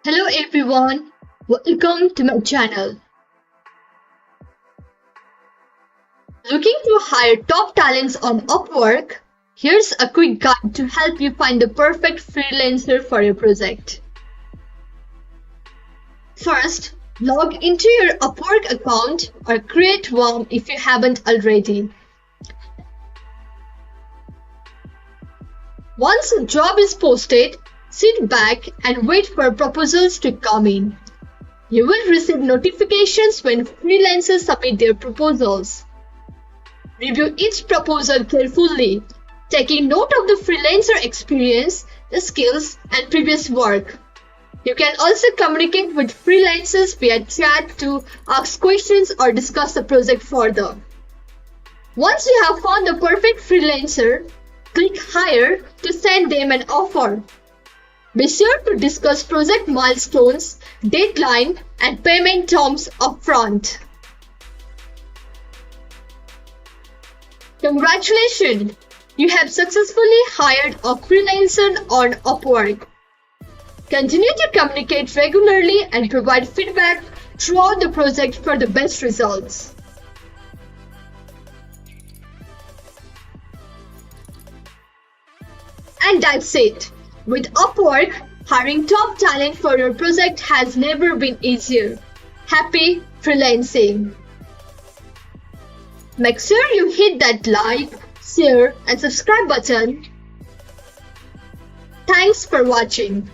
Hello everyone, welcome to my channel. Looking to hire top talents on Upwork? Here's a quick guide to help you find the perfect freelancer for your project. First, log into your Upwork account or create one if you haven't already. Once a job is posted, sit back and wait for proposals to come in. You will receive notifications when freelancers submit their proposals. Review each proposal carefully, taking note of the freelancer experience, the skills, and previous work. You can also communicate with freelancers via chat to ask questions or discuss the project further. Once you have found the perfect freelancer, click Hire to send them an offer. Be sure to discuss project milestones, deadline, and payment terms upfront. Congratulations! You have successfully hired a freelancer on Upwork. Continue to communicate regularly and provide feedback throughout the project for the best results. And that's it. With Upwork, hiring top talent for your project has never been easier. Happy freelancing! Make sure you hit that like, share, and subscribe button. Thanks for watching.